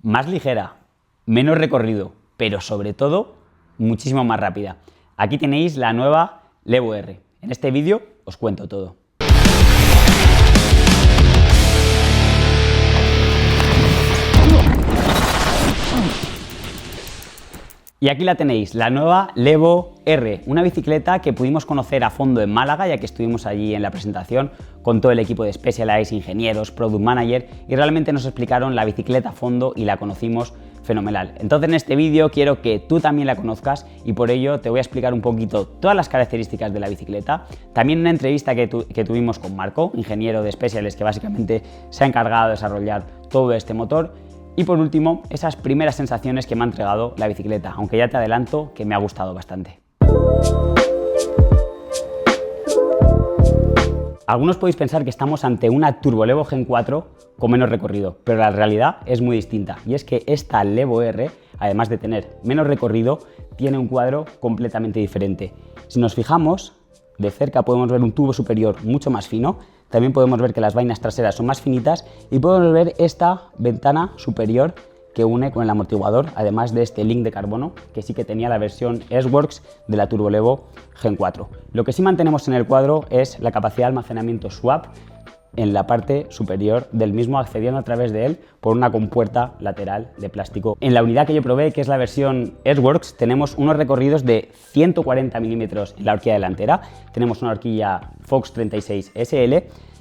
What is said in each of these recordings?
más ligera, menos recorrido, pero sobre todo muchísimo más rápida. Aquí tenéis la nueva Levo R. En este vídeo os cuento todo. Y aquí la tenéis, la nueva Levo R, una bicicleta que pudimos conocer a fondo en Málaga, ya que estuvimos allí en la presentación con todo el equipo de Specialized, ingenieros, product manager, y realmente nos explicaron la bicicleta a fondo y la conocimos fenomenal. Entonces en este vídeo quiero que tú también la conozcas y por ello te voy a explicar un poquito todas las características de la bicicleta. También una entrevista que tuvimos con Marco, ingeniero de Specialized, que básicamente se ha encargado de desarrollar todo este motor. Y por último, esas primeras sensaciones que me ha entregado la bicicleta, aunque ya te adelanto que me ha gustado bastante. Algunos podéis pensar que estamos ante una Turbo Levo Gen 4 con menos recorrido, pero la realidad es muy distinta, y es que esta Levo R, además de tener menos recorrido, tiene un cuadro completamente diferente. Si nos fijamos, de cerca podemos ver un tubo superior mucho más fino. También podemos ver que las vainas traseras son más finitas y podemos ver esta ventana superior que une con el amortiguador, además de este link de carbono que sí que tenía la versión S-Works de la Turbo Levo Gen 4. Lo que sí mantenemos en el cuadro es la capacidad de almacenamiento swap en la parte superior del mismo, accediendo a través de él por una compuerta lateral de plástico. En la unidad que yo probé, que es la versión S-Works, tenemos unos recorridos de 140 milímetros en la horquilla delantera, tenemos una horquilla Fox 36 SL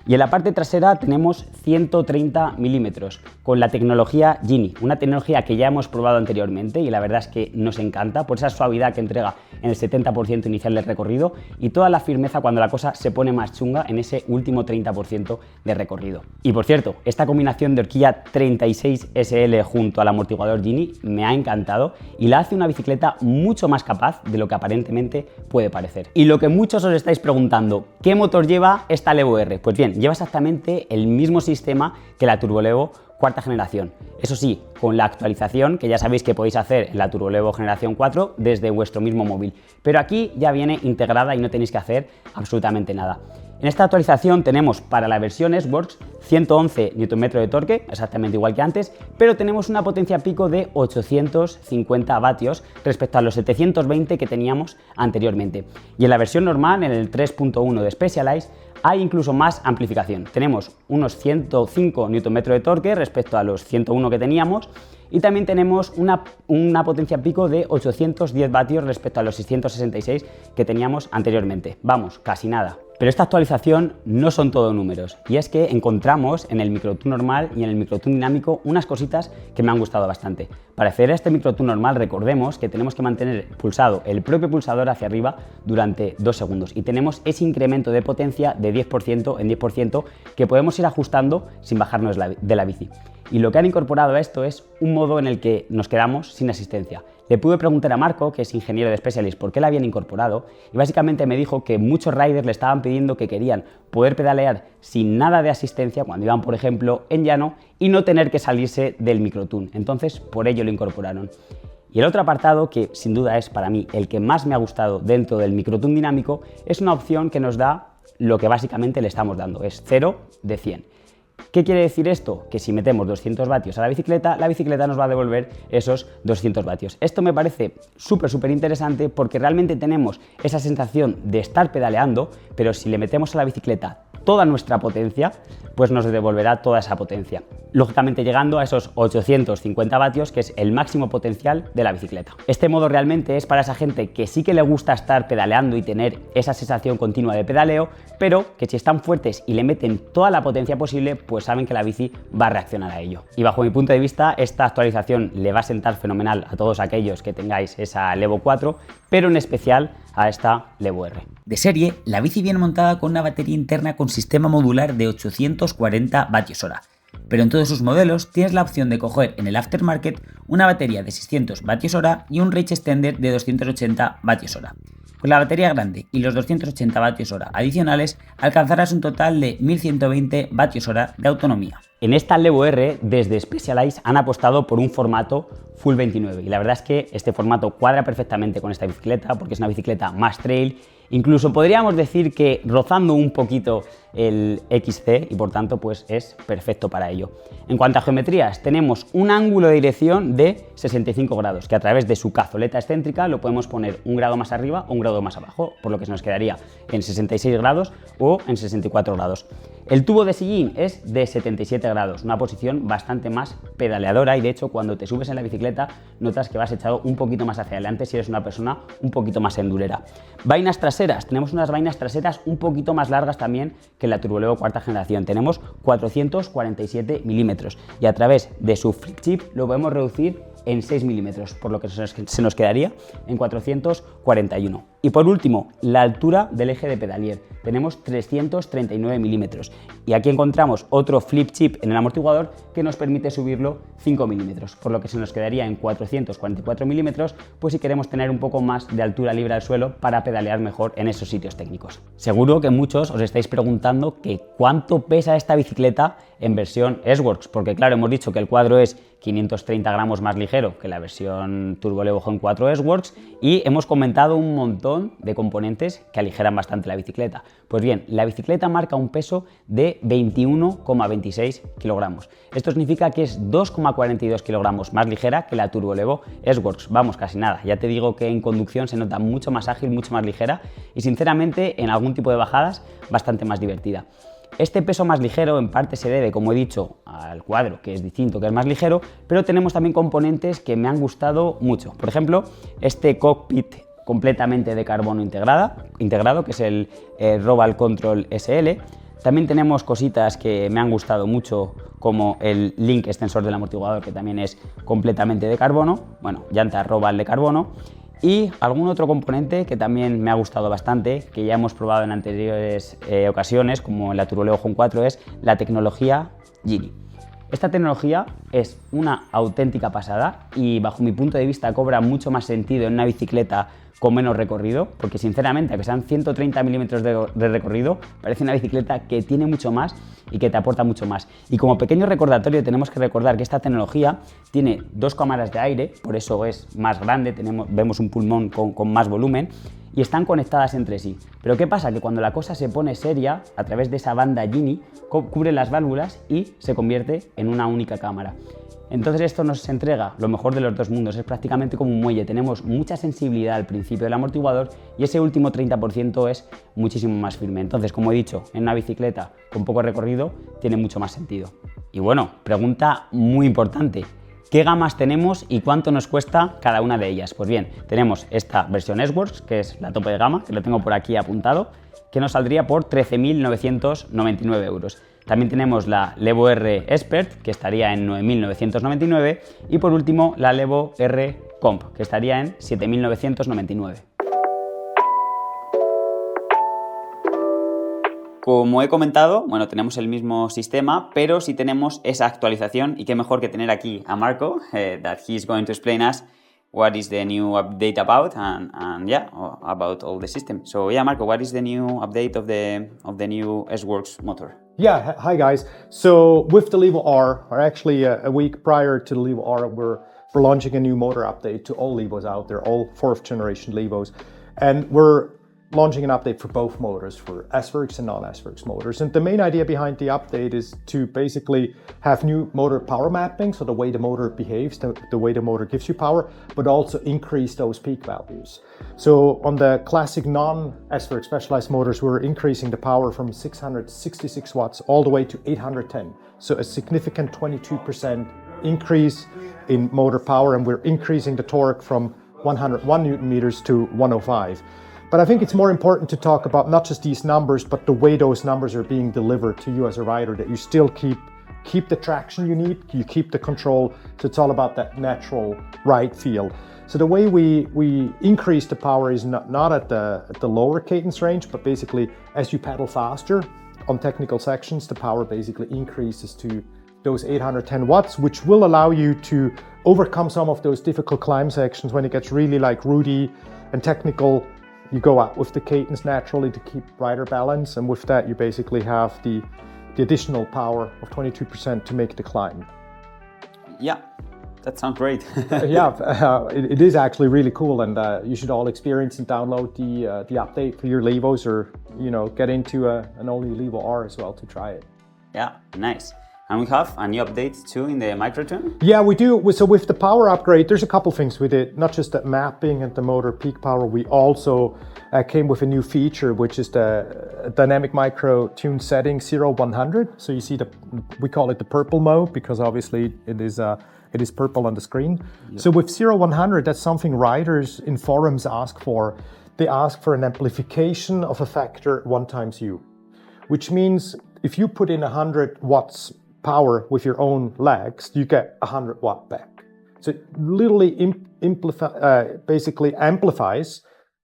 y en la parte trasera tenemos 130 milímetros con la tecnología Gini, una tecnología que ya hemos probado anteriormente y la verdad es que nos encanta por esa suavidad que entrega en el 70% inicial del recorrido y toda la firmeza cuando la cosa se pone más chunga en ese último 30% de recorrido. Y por cierto, esta combinación de horquilla 36 SL junto al amortiguador Gini me ha encantado y la hace una bicicleta mucho más capaz de lo que aparentemente puede parecer. Y lo que muchos os estáis preguntando, ¿qué motor lleva esta Levo R? Pues bien, lleva exactamente el mismo sistema que la Turbo Levo cuarta generación. Eso sí, con la actualización que ya sabéis que podéis hacer en la Turbo Levo generación 4 desde vuestro mismo móvil. Pero aquí ya viene integrada y no tenéis que hacer absolutamente nada. En esta actualización tenemos para la versión S-Works 111 Nm de torque, exactamente igual que antes, pero tenemos una potencia pico de 850 vatios respecto a los 720 que teníamos anteriormente. Y en la versión normal, en el 3.1 de Specialized, hay incluso más amplificación. Tenemos unos 105 Nm de torque respecto a los 101 que teníamos y también tenemos una potencia pico de 810 vatios respecto a los 666 que teníamos anteriormente. Vamos, casi nada. Pero esta actualización no son todo números, y es que encontramos en el microtune normal y en el microtune dinámico unas cositas que me han gustado bastante. Para acceder a este microtune normal recordemos que tenemos que mantener pulsado el propio pulsador hacia arriba durante 2 segundos y tenemos ese incremento de potencia de 10% en 10% que podemos ir ajustando sin bajarnos de la bici. Y lo que han incorporado a esto es un modo en el que nos quedamos sin asistencia. Le pude preguntar a Marco, que es ingeniero de Specialized, por qué la habían incorporado y básicamente me dijo que muchos riders le estaban pidiendo que querían poder pedalear sin nada de asistencia cuando iban, por ejemplo, en llano y no tener que salirse del microtune. Entonces, por ello lo incorporaron. Y el otro apartado, que sin duda es para mí el que más me ha gustado dentro del microtune dinámico, es una opción que nos da lo que básicamente le estamos dando, es 0 de 100. ¿Qué quiere decir esto? Que si metemos 200 vatios a la bicicleta nos va a devolver esos 200 vatios. Esto me parece súper interesante porque realmente tenemos esa sensación de estar pedaleando, pero si le metemos a la bicicleta toda nuestra potencia, pues nos devolverá toda esa potencia. Lógicamente llegando a esos 850 vatios, que es el máximo potencial de la bicicleta. Este modo realmente es para esa gente que sí que le gusta estar pedaleando y tener esa sensación continua de pedaleo, pero que si están fuertes y le meten toda la potencia posible, pues saben que la bici va a reaccionar a ello. Y bajo mi punto de vista, esta actualización le va a sentar fenomenal a todos aquellos que tengáis esa Levo 4, pero en especial a esta Levo R. De serie, la bici viene montada con una batería interna con sistema modular de 840 vatios-hora, pero en todos sus modelos tienes la opción de coger en el aftermarket una batería de 600 vatios-hora y un range extender de 280 vatios-hora. Con la batería grande y los 280 vatios-hora adicionales alcanzarás un total de 1120 vatios-hora de autonomía. En esta Levo R, desde Specialized, han apostado por un formato Full 29 y la verdad es que este formato cuadra perfectamente con esta bicicleta porque es una bicicleta más trail, incluso podríamos decir que rozando un poquito el XC y por tanto pues es perfecto para ello. ello. En cuanto a geometrías, tenemos un ángulo de dirección de 65 grados, que a través de su cazoleta excéntrica lo podemos poner un grado más arriba o un grado más abajo, por lo que se nos quedaría en 66 grados o en 64 grados. El tubo de sillín es de 77 grados, una posición bastante más pedaleadora y de hecho cuando te subes en la bicicleta notas que vas echado un poquito más hacia adelante si eres una persona un poquito más endurera. Vainas traseras, tenemos unas vainas traseras un poquito más largas también que la Turbolevo cuarta generación, tenemos 447 milímetros y a través de su flip chip lo podemos reducir en 6 milímetros, por lo que se nos quedaría en 441. Y por último, la altura del eje de pedalier. Tenemos 339 milímetros. Y aquí encontramos otro flip chip en el amortiguador que nos permite subirlo 5 milímetros, por lo que se nos quedaría en 444 milímetros, pues si queremos tener un poco más de altura libre al suelo para pedalear mejor en esos sitios técnicos. Seguro que muchos os estáis preguntando que cuánto pesa esta bicicleta en versión S-Works, porque claro, hemos dicho que el cuadro es 530 gramos más ligero que la versión Turbolevo Gen 4 S-Works y hemos comentado un montón de componentes que aligeran bastante la bicicleta. Pues bien, la bicicleta marca un peso de 21,26 kilogramos. Esto significa que es 2,42 kilogramos más ligera que la Turbolevo S-Works. Vamos, casi nada. Ya te digo que en conducción se nota mucho más ágil, mucho más ligera y sinceramente en algún tipo de bajadas bastante más divertida. Este peso más ligero en parte se debe, como he dicho, al cuadro, que es distinto, que es más ligero, pero tenemos también componentes que me han gustado mucho. Por ejemplo, este cockpit completamente de carbono integrado, que es el Robal Control SL. También tenemos cositas que me han gustado mucho, como el link extensor del amortiguador, que también es completamente de carbono, bueno, llanta Robal de carbono. Y algún otro componente que también me ha gustado bastante, que ya hemos probado en anteriores ocasiones, como en la Turbolevo Gen 4, es la tecnología Gini. Esta tecnología es una auténtica pasada y bajo mi punto de vista cobra mucho más sentido en una bicicleta con menos recorrido, porque sinceramente, a que sean 130 milímetros de recorrido, parece una bicicleta que tiene mucho más y que te aporta mucho más. Y como pequeño recordatorio tenemos que recordar que esta tecnología tiene dos cámaras de aire, por eso es más grande, vemos un pulmón con más volumen y están conectadas entre sí. Pero ¿qué pasa? Que cuando la cosa se pone seria, a través de esa banda Gini, cubre las válvulas y se convierte en una única cámara. Entonces esto nos entrega lo mejor de los dos mundos, es prácticamente como un muelle, tenemos mucha sensibilidad al principio del amortiguador y ese último 30% es muchísimo más firme. Entonces, como he dicho, en una bicicleta con poco recorrido tiene mucho más sentido. Y bueno, pregunta muy importante, ¿qué gamas tenemos y cuánto nos cuesta cada una de ellas? Pues bien, tenemos esta versión S-Works, que es la tope de gama, que lo tengo por aquí apuntado, que nos saldría por 13.999 euros. También tenemos la Levo R Expert, que estaría en 9.999 y por último la Levo R Comp, que estaría en 7.999. Como he comentado, bueno, tenemos el mismo sistema, pero sí tenemos esa actualización y qué mejor que tener aquí a Marco, that he's going to explain us what is the new update about and yeah, about all the system. So yeah, Marco, what is the new update of the new S-Works motor? Yeah, hi guys. So with the Levo R, or actually a week prior to the Levo R, we're launching a new motor update to all Levos out there, all 4th generation Levos. And we're launching an update for both motors, for S-Works and non-S-Works motors. And the main idea behind the update is to basically have new motor power mapping, so the way the motor behaves, the way the motor gives you power, but also increase those peak values. So on the classic non-S-Works specialized motors, we're increasing the power from 666 watts all the way to 810. So a significant 22% increase in motor power, and we're increasing the torque from 101 Newton meters to 105. But I think it's more important to talk about not just these numbers, but the way those numbers are being delivered to you as a rider, that you still keep the traction you need, you keep the control. So it's all about that natural ride feel. So the way we increase the power is not at the lower cadence range, but basically as you pedal faster on technical sections, the power basically increases to those 810 watts, which will allow you to overcome some of those difficult climb sections when it gets really like rooty and technical. You go out with the cadence naturally to keep rider balance, and with that you basically have the additional power of 22% to make the climb. Yeah, that sounds great. It is actually really cool, and you should all experience and download the update for your Levos, or get into an all-new Levo R as well to try it. Yeah, nice. And we have a new update too in the Microtune? Yeah, we do. So with the power upgrade, there's a couple things we did. Not just the mapping and the motor peak power, we also came with a new feature, which is the dynamic micro tune setting 0-100. So you see we call it the purple mode because obviously it is purple on the screen. Yep. So with 0-100, that's something riders in forums ask for. They ask for an amplification of a factor 1 times U, which means if you put in 100 watts power with your own legs, you get 100 watt back. So it literally basically amplifies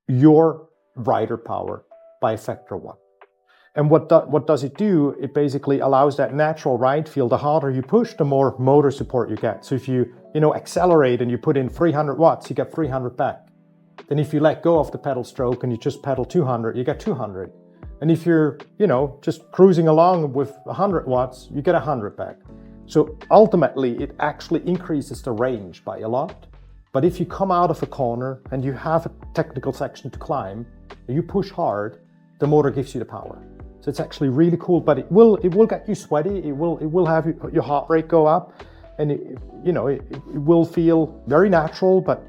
your rider power by a factor 1. And what does it do? It basically allows that natural ride feel. The harder you push, the more motor support you get. So if you accelerate and you put in 300 watts, you get 300 back. Then if you let go of the pedal stroke and you just pedal 200, you get 200. And if you're, just cruising along with 100 watts, you get 100 back. So ultimately, it actually increases the range by a lot. But if you come out of a corner and you have a technical section to climb, and you push hard, the motor gives you the power. So it's actually really cool, but it will get you sweaty. It will have your heart rate go up, and it will feel very natural, but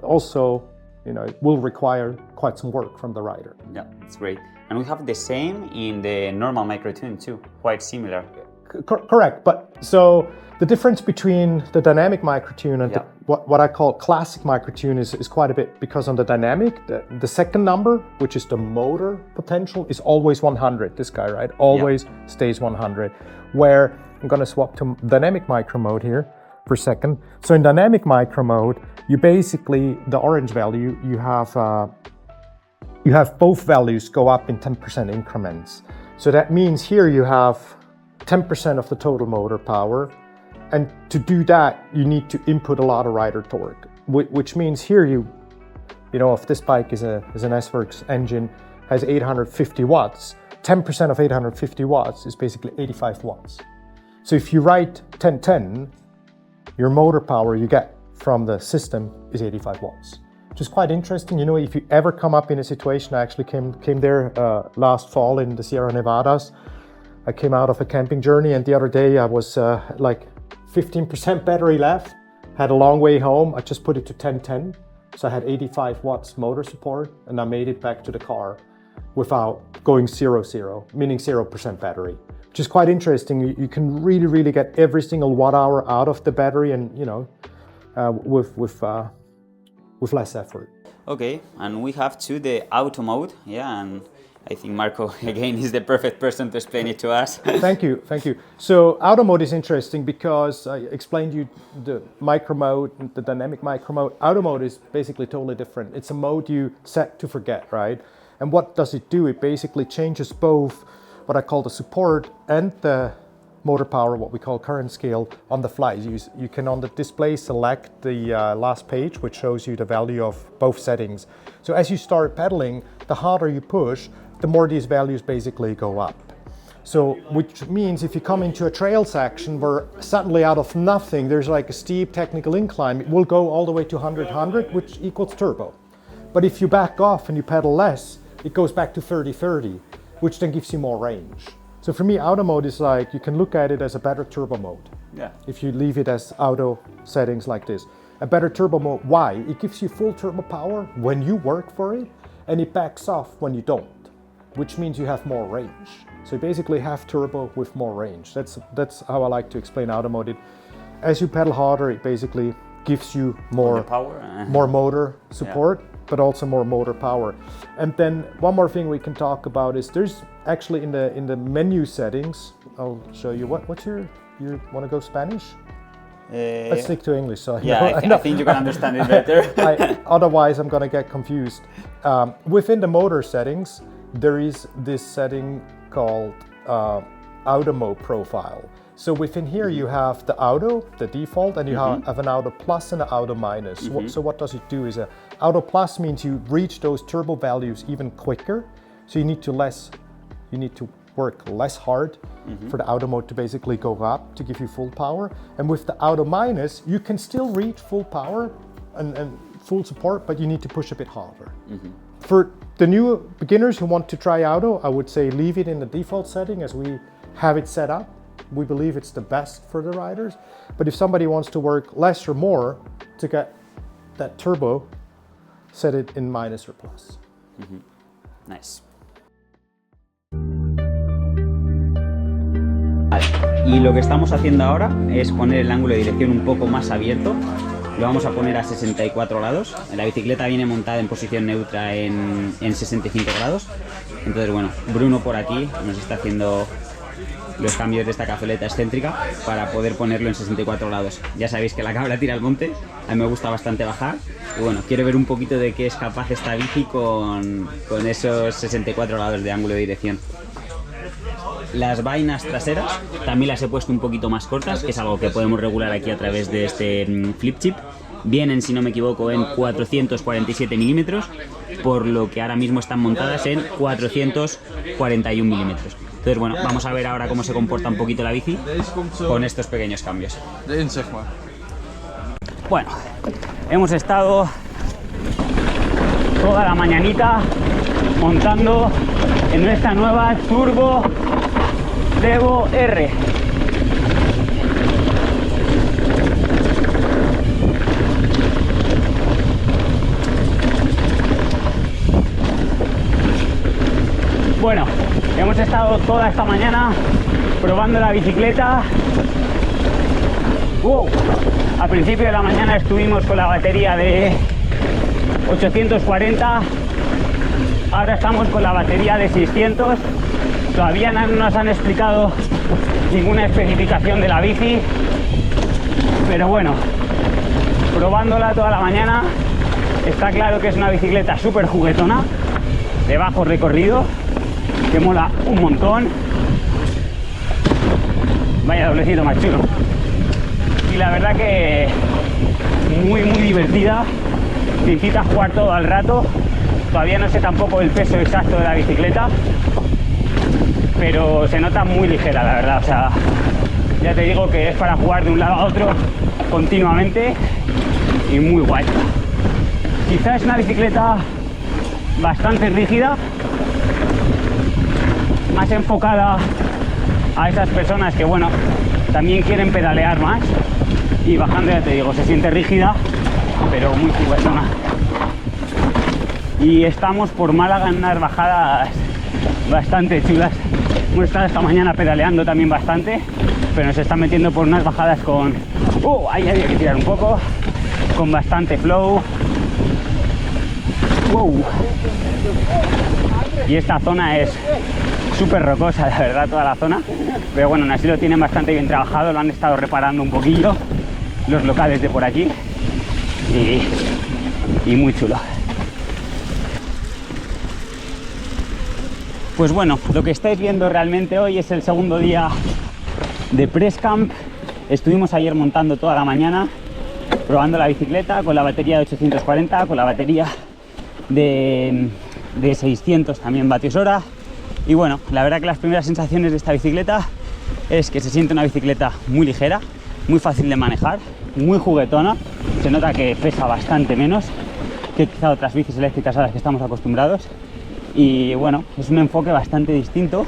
also, it will require quite some work from the rider. Yeah, it's great. And we have the same in the normal Microtune too, quite similar. Correct, but so the difference between the dynamic Microtune and what I call classic Microtune is quite a bit, because on the dynamic, the second number, which is the motor potential, is always 100. This guy, right? Always stays 100. Where I'm going to swap to dynamic micro mode here for a second. So in dynamic micro mode, you basically, the orange value, you have both values go up in 10% increments. So that means here you have 10% of the total motor power. And to do that, you need to input a lot of rider torque, which means here if this bike is an S-Works engine, has 850 watts, 10% of 850 watts is basically 85 watts. So if you write 1010, your motor power you get from the system is 85 watts, which is quite interesting. If you ever come up in a situation, I actually came there last fall in the Sierra Nevadas. I came out of a camping journey, and the other day I was like 15% battery left, had a long way home. I just put it to 1010, so I had 85 watts motor support, and I made it back to the car without going 0-0, meaning 0% battery, which is quite interesting. You can really get every single watt hour out of the battery, and with less effort. Okay, and we have too the auto mode, and I think Marco again is the perfect person to explain it to us. Thank you. So auto mode is interesting because I explained you the micro mode, the dynamic micro mode. Auto mode is basically totally different. It's a mode you set to forget, right? And what does it do? It basically changes both what I call the support and the motor power, what we call current scale, on the fly. You can on the display select the last page, which shows you the value of both settings. So as you start pedaling, the harder you push, the more these values basically go up. So which means if you come into a trail section where suddenly out of nothing there's like a steep technical incline, it will go all the way to 100, which equals turbo. But if you back off and you pedal less, it goes back to 30, which then gives you more range. So for me, auto mode is like, you can look at it as a better turbo mode. Yeah. If you leave it as auto settings like this. A better turbo mode, why? It gives you full turbo power when you work for it, and it backs off when you don't, which means you have more range. So you basically have turbo with more range. That's how I like to explain auto mode. As you pedal harder, it basically gives you more power, more motor support, but also more motor power. And then one more thing we can talk about is there's actually in the menu settings. I'll show you what's you want to go Spanish? Let's stick to English. So I think you can understand it better. Otherwise, I'm gonna get confused. Within the motor settings, there is this setting called auto mode profile. So within here you have the auto, the default, and you have an auto plus and an auto minus. So what does it do is auto plus means you reach those turbo values even quicker. So you need to work less hard for the auto mode to basically go up to give you full power. And with the auto minus, you can still reach full power and full support, but you need to push a bit harder. For the new beginners who want to try auto, I would say leave it in the default setting as we have it set up. we believe it's the best for the riders. But if somebody wants to work less or more to get that turbo, set it in minus or plus. Nice. Y lo que estamos haciendo ahora es poner el ángulo de dirección un poco más abierto. Lo vamos a poner a 64 grados. La bicicleta viene montada en posición neutra en 65 grados. Entonces, bueno, Bruno por aquí nos está haciendo los cambios de esta cazoleta excéntrica para poder ponerlo en 64 grados. Ya sabéis que la cabra tira al monte, a mí me gusta bastante bajar. Y bueno, quiero ver un poquito de qué es capaz esta bici con esos 64 grados de ángulo de dirección. Las vainas traseras también las he puesto un poquito más cortas, que es algo que podemos regular aquí a través de este flip chip. Vienen, si no me equivoco, en 447 milímetros, por lo que ahora mismo están montadas en 441 milímetros. Entonces, bueno, vamos a ver ahora cómo se comporta un poquito la bici con estos pequeños cambios. Bueno, hemos estado toda la mañanita montando en nuestra nueva Turbo Levo R. Bueno, hemos estado toda esta mañana probando la bicicleta. Wow. Al principio de la mañana estuvimos con la batería de 840, ahora estamos con la batería de 600. Todavía no nos han explicado ninguna especificación de la bici, pero bueno, probándola toda la mañana está claro que es una bicicleta súper juguetona, de bajo recorrido, que mola un montón. Vaya doblecito más chulo. Y la verdad que muy divertida, te incita a jugar todo el rato. Todavía no sé tampoco el peso exacto de la bicicleta, pero se nota muy ligera, la verdad. O sea, ya te digo que es para jugar de un lado a otro continuamente y muy guay. Quizás es una bicicleta bastante rígida, más enfocada a esas personas que, bueno, también quieren pedalear más, y bajando, ya te digo, se siente rígida, pero muy juguetona. Y estamos por Málaga en unas bajadas bastante chulas. Hemos estado esta mañana pedaleando también bastante, pero nos están metiendo por unas bajadas con... ahí había que tirar un poco, con bastante flow. Wow. Y esta zona es súper rocosa, la verdad, toda la zona, pero bueno, aún así lo tienen bastante bien trabajado, lo han estado reparando un poquillo los locales de por aquí, y muy chulo. Pues bueno, lo que estáis viendo realmente hoy es el segundo día de Press Camp. Estuvimos ayer montando toda la mañana, probando la bicicleta con la batería de 840, con la batería de 600 también vatios hora. Y bueno, la verdad que las primeras sensaciones de esta bicicleta es que se siente una bicicleta muy ligera, muy fácil de manejar, muy juguetona. Se nota que pesa bastante menos que quizá otras bicis eléctricas a las que estamos acostumbrados. Y bueno, es un enfoque bastante distinto,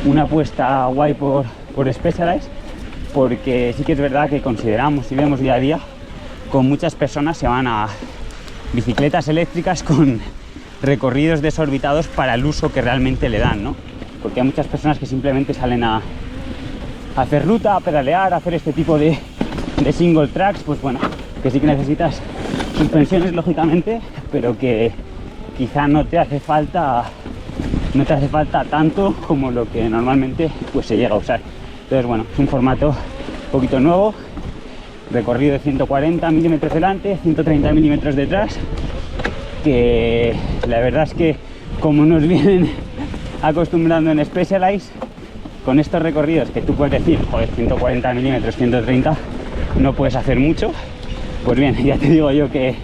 una apuesta guay por Specialized, porque sí que es verdad que consideramos y vemos día a día con muchas personas se van a bicicletas eléctricas con recorridos desorbitados para el uso que realmente le dan, ¿no? Porque hay muchas personas que simplemente salen a hacer ruta, a pedalear, a hacer este tipo de single tracks, pues bueno, que sí que necesitas suspensiones lógicamente, pero que quizá no te hace falta tanto como lo que normalmente pues se llega a usar. Entonces bueno, es un formato un poquito nuevo, recorrido de 140 milímetros delante, 130 milímetros detrás, que la verdad es que como nos vienen acostumbrando en Specialized, con estos recorridos que tú puedes decir, joder, 140 milímetros, 130, no puedes hacer mucho. Pues bien, ya te digo yo que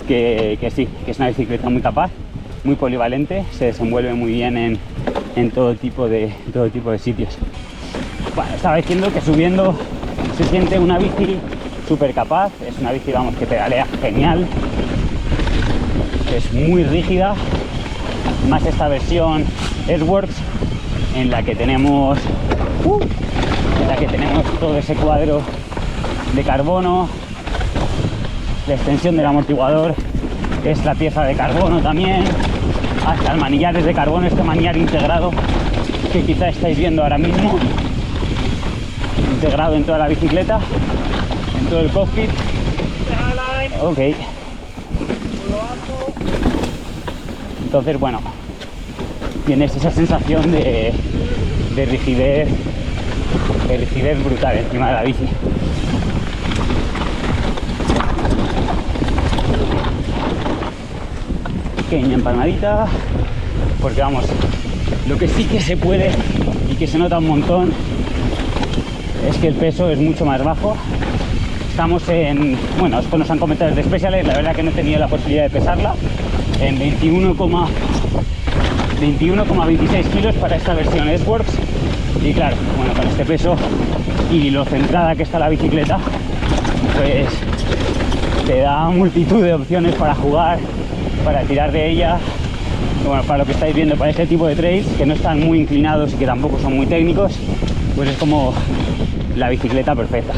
sí, que es una bicicleta muy capaz, muy polivalente, se desenvuelve muy bien en todo tipo de sitios. Bueno, estaba diciendo que subiendo se siente una bici súper capaz, es una bici, vamos, que pedalea genial, es muy rígida, más esta versión S-Works en la que tenemos la que tenemos todo ese cuadro de carbono, la extensión del amortiguador es la pieza de carbono también, hasta el manillar es de carbono, este manillar integrado que quizá estáis viendo ahora mismo, integrado en toda la bicicleta, en todo el cockpit. Ok. Entonces, bueno, tienes esa sensación de rigidez brutal encima de la bici. Pequeña empalmadita, porque vamos, lo que sí que se puede y que se nota un montón es que el peso es mucho más bajo. Estamos en, bueno, esto nos han comentado desde Specialized, la verdad que no he tenido la posibilidad de pesarla, en 21,26 kilos para esta versión S-Works. Y claro, bueno, con este peso y lo centrada que está la bicicleta, pues te da multitud de opciones para jugar, para tirar de ella. Bueno, para lo que estáis viendo, para este tipo de trails que no están muy inclinados y que tampoco son muy técnicos, pues es como la bicicleta perfecta.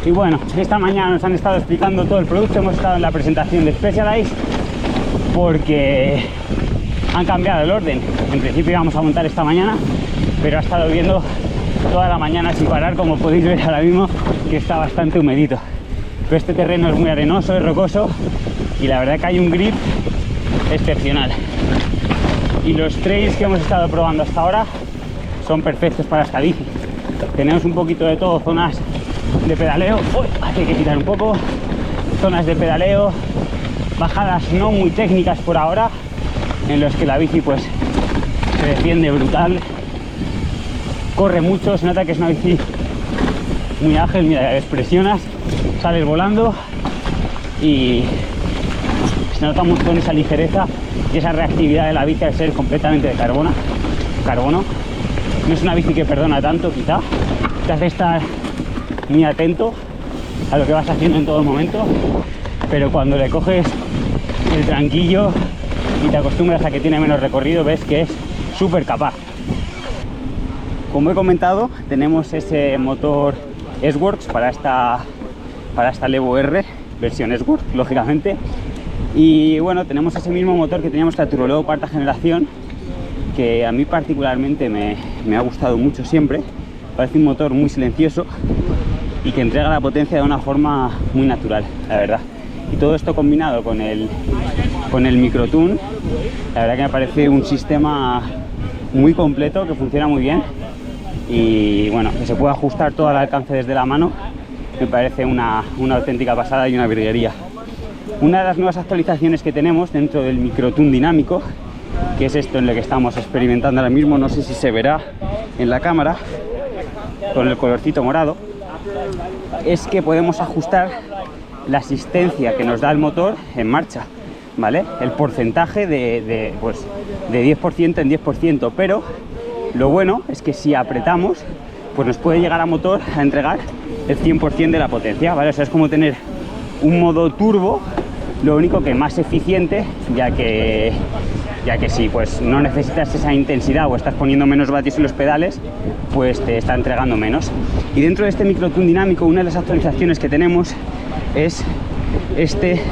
Y bueno, esta mañana nos han estado explicando todo el producto, hemos estado en la presentación de Specialized porque han cambiado el orden. En principio íbamos a montar esta mañana, pero ha estado lloviendo toda la mañana sin parar, como podéis ver ahora mismo, que está bastante humedito. Pero este terreno es muy arenoso, es rocoso y la verdad que hay un grip excepcional. Y los trails que hemos estado probando hasta ahora son perfectos para esta bici. Tenemos un poquito de todo, zonas de pedaleo, hay que quitar un poco, zonas de pedaleo, bajadas no muy técnicas por ahora, en los que la bici pues se defiende brutal, corre mucho, se nota que es una bici muy ágil, mira, presionas, sales volando y se nota mucho en esa ligereza y esa reactividad de la bici al ser completamente de carbono. No es una bici que perdona tanto, quizá te hace estar muy atento a lo que vas haciendo en todo momento, pero cuando le coges el tranquillo y te acostumbras a que tiene menos recorrido, ves que es súper capaz. Como he comentado, tenemos ese motor S-Works para esta Levo R, versión S-Works, lógicamente. Y bueno, tenemos ese mismo motor que teníamos la Turbo Levo cuarta generación, que a mí particularmente me ha gustado mucho siempre. Parece un motor muy silencioso y que entrega la potencia de una forma muy natural, la verdad. Y todo esto combinado con el Microtune, la verdad que me parece un sistema muy completo, que funciona muy bien y bueno, que se puede ajustar todo al alcance desde la mano, me parece una auténtica pasada y una virguería. Una de las nuevas actualizaciones que tenemos dentro del Microtune dinámico, que es esto en lo que estamos experimentando ahora mismo, no sé si se verá en la cámara con el colorcito morado, es que podemos ajustar la asistencia que nos da el motor en marcha, ¿vale? El porcentaje de 10% en 10%, pero lo bueno es que si apretamos, pues nos puede llegar a motor a entregar el 100% de la potencia, ¿vale? O sea, es como tener un modo turbo, lo único que más eficiente, ya que si pues no necesitas esa intensidad o estás poniendo menos vatios en los pedales, pues te está entregando menos. Y dentro de este Microtune dinámico, una de las actualizaciones que tenemos es este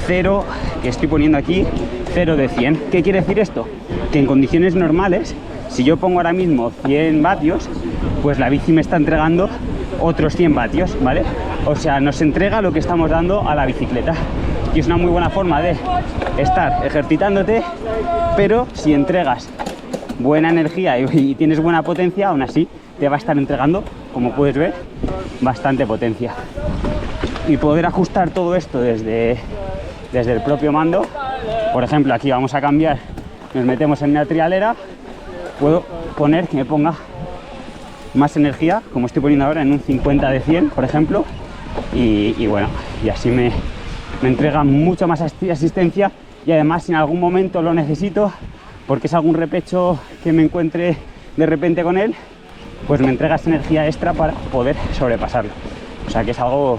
0 que estoy poniendo aquí, 0 de 100. ¿Qué quiere decir esto? Que en condiciones normales, si yo pongo ahora mismo 100 vatios, pues la bici me está entregando otros 100 vatios, ¿vale? O sea, nos entrega lo que estamos dando a la bicicleta. Y es una muy buena forma de estar ejercitándote, pero si entregas buena energía y tienes buena potencia, aún así te va a estar entregando, como puedes ver, bastante potencia. Y poder ajustar todo esto desde el propio mando. Por ejemplo, aquí vamos a cambiar, nos metemos en la trialera, puedo poner que me ponga más energía, como estoy poniendo ahora en un 50 de 100, por ejemplo, y bueno, y así me entrega mucho más asistencia, y además si en algún momento lo necesito, porque es algún repecho que me encuentre de repente con él, pues me entrega esa energía extra para poder sobrepasarlo. O sea que es algo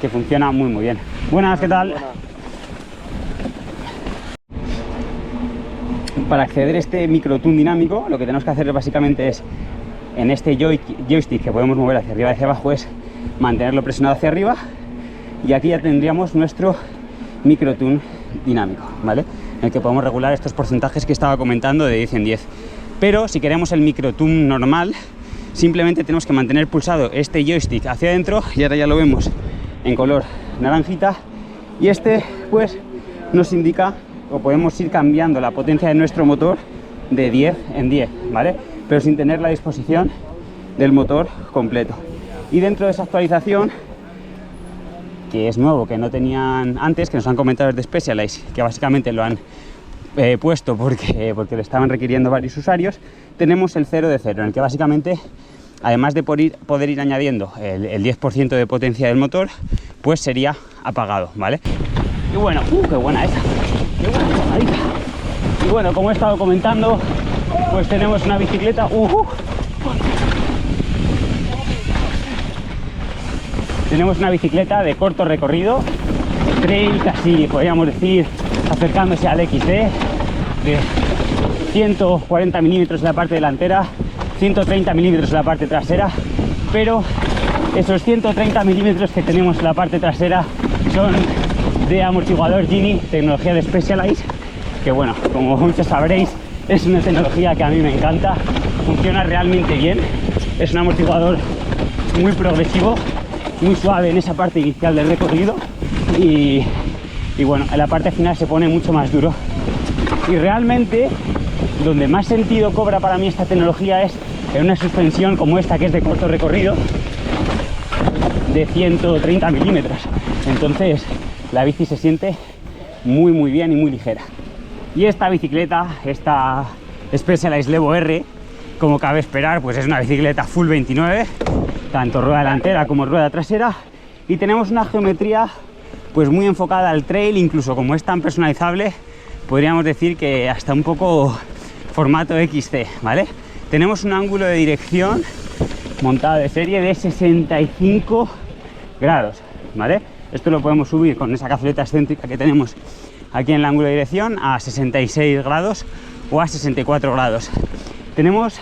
que funciona muy bien. Buenas, ¿qué tal? Para acceder a este microtune dinámico, lo que tenemos que hacer básicamente es, en este joystick que podemos mover hacia arriba y hacia abajo, es mantenerlo presionado hacia arriba, y aquí ya tendríamos nuestro microtune dinámico, ¿vale? En el que podemos regular estos porcentajes que estaba comentando de 10 en 10. Pero si queremos el microtune normal, simplemente tenemos que mantener pulsado este joystick hacia adentro, y ahora ya lo vemos en color naranjita, y este pues nos indica, o podemos ir cambiando la potencia de nuestro motor de 10 en 10, ¿vale? Pero sin tener la disposición del motor completo. Y dentro de esa actualización, que es nuevo, que no tenían antes, que nos han comentado desde Specialized, que básicamente lo han puesto porque lo estaban requiriendo varios usuarios, tenemos el 0 de 0, en el que básicamente, además de poder ir añadiendo el 10% de potencia del motor, pues sería apagado, ¿vale? Y bueno, qué buena esa, qué buena llamadita. Y bueno, como he estado comentando, pues tenemos una bicicleta, tenemos una bicicleta de corto recorrido, trail, casi podríamos decir acercándose al XD, de 140 milímetros en la parte delantera, 130 milímetros en la parte trasera, pero esos 130 milímetros que tenemos en la parte trasera son de amortiguador Gini, tecnología de Specialized, que bueno, como muchos sabréis, es una tecnología que a mí me encanta, funciona realmente bien, es un amortiguador muy progresivo, muy suave en esa parte inicial del recorrido, y bueno, en la parte final se pone mucho más duro. Y realmente donde más sentido cobra para mí esta tecnología es en una suspensión como esta, que es de corto recorrido, de 130 milímetros. Entonces la bici se siente muy bien y muy ligera. Y esta bicicleta, esta Specialized Levo R, como cabe esperar, pues es una bicicleta full 29, tanto rueda delantera como rueda trasera, y tenemos una geometría pues muy enfocada al trail, incluso como es tan personalizable, podríamos decir que hasta un poco formato XC, ¿vale? Tenemos un ángulo de dirección montado de serie de 65 grados, ¿vale? Esto lo podemos subir con esa cazoleta excéntrica que tenemos aquí en el ángulo de dirección a 66 grados o a 64 grados. Tenemos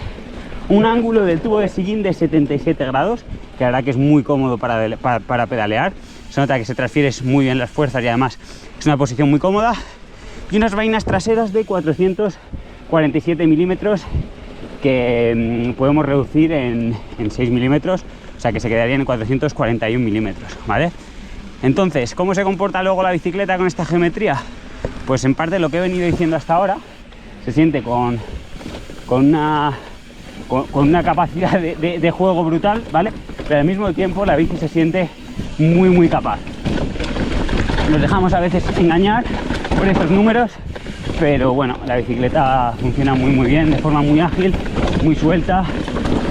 un ángulo del tubo de sillín de 77 grados, que la verdad que es muy cómodo para pedalear. Se nota que se transfiere muy bien las fuerzas y además es una posición muy cómoda. Y unas vainas traseras de 447 milímetros que podemos reducir en 6 milímetros, o sea que se quedarían en 441 milímetros, ¿vale? Entonces, ¿cómo se comporta luego la bicicleta con esta geometría? Pues en parte lo que he venido diciendo hasta ahora, se siente con una capacidad de juego brutal, ¿vale? Pero al mismo tiempo la bici se siente muy capaz. Nos dejamos a veces engañar por estos números, pero bueno, la bicicleta funciona muy bien, de forma muy ágil, muy suelta,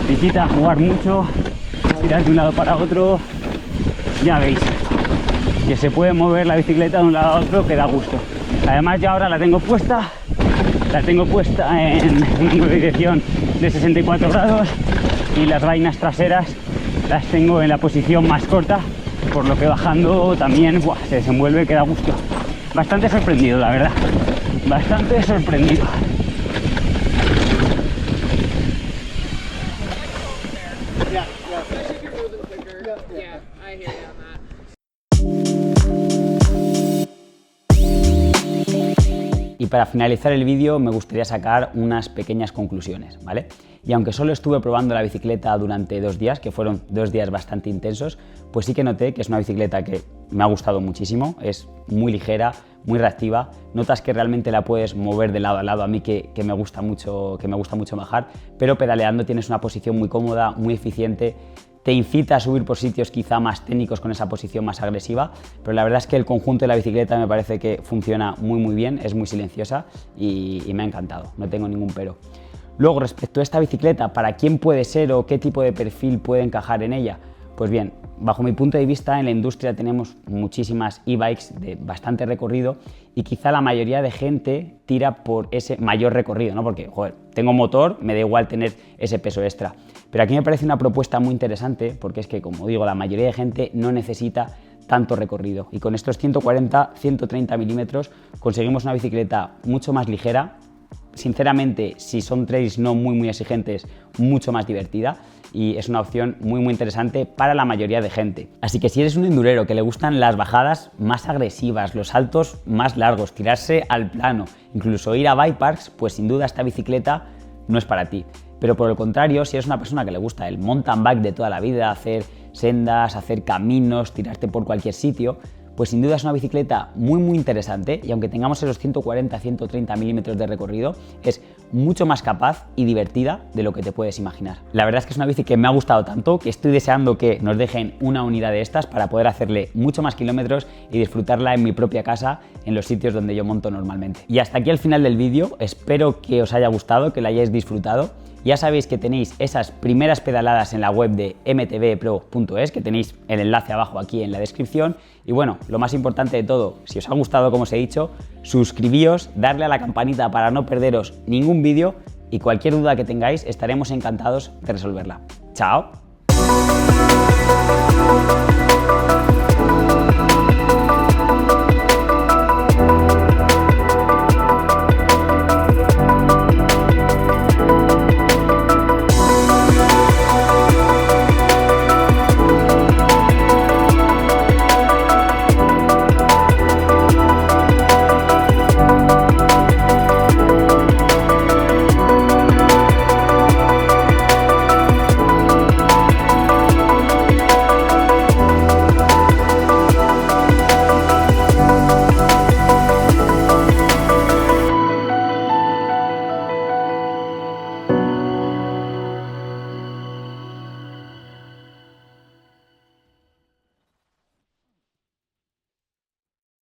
necesita jugar mucho, tirar de un lado para otro. Ya veis que se puede mover la bicicleta de un lado a otro, que da gusto. Además ya ahora la tengo puesta en una dirección de 64 grados y las vainas traseras las tengo en la posición más corta, por lo que bajando también se desenvuelve, que da gusto. Bastante sorprendido, la verdad, bastante sorprendido. Y para finalizar el vídeo me gustaría sacar unas pequeñas conclusiones, ¿vale? Y aunque solo estuve probando la bicicleta durante 2 días, que fueron 2 días bastante intensos, pues sí que noté que es una bicicleta que me ha gustado muchísimo, es muy ligera, muy reactiva, notas que realmente la puedes mover de lado a lado, a mí que me gusta mucho bajar, pero pedaleando tienes una posición muy cómoda, muy eficiente, te incita a subir por sitios quizá más técnicos con esa posición más agresiva, pero la verdad es que el conjunto de la bicicleta me parece que funciona muy bien, es muy silenciosa y me ha encantado, no tengo ningún pero. Luego, respecto a esta bicicleta, ¿para quién puede ser o qué tipo de perfil puede encajar en ella? Pues bien, bajo mi punto de vista, en la industria tenemos muchísimas e-bikes de bastante recorrido y quizá la mayoría de gente tira por ese mayor recorrido, ¿no? Porque, joder, tengo motor, me da igual tener ese peso extra. Pero aquí me parece una propuesta muy interesante porque es que, como digo, la mayoría de gente no necesita tanto recorrido. Y con estos 140-130 milímetros conseguimos una bicicleta mucho más ligera, sinceramente, si son trails no muy exigentes, mucho más divertida, y es una opción muy interesante para la mayoría de gente. Así que si eres un endurero que le gustan las bajadas más agresivas, los saltos más largos, tirarse al plano, incluso ir a bike parks, pues sin duda esta bicicleta no es para ti. Pero por el contrario, si eres una persona que le gusta el mountain bike de toda la vida, hacer sendas, hacer caminos, tirarte por cualquier sitio, pues sin duda es una bicicleta muy interesante, y aunque tengamos esos 140-130 milímetros de recorrido, es mucho más capaz y divertida de lo que te puedes imaginar. La verdad es que es una bici que me ha gustado tanto que estoy deseando que nos dejen una unidad de estas para poder hacerle mucho más kilómetros y disfrutarla en mi propia casa, en los sitios donde yo monto normalmente. Y hasta aquí el final del vídeo, espero que os haya gustado, que lo hayáis disfrutado. Ya sabéis que tenéis esas primeras pedaladas en la web de mtvpro.es, que tenéis el enlace abajo aquí en la descripción. Y bueno, lo más importante de todo, si os ha gustado, como os he dicho, suscribíos, darle a la campanita para no perderos ningún vídeo, y cualquier duda que tengáis estaremos encantados de resolverla. ¡Chao!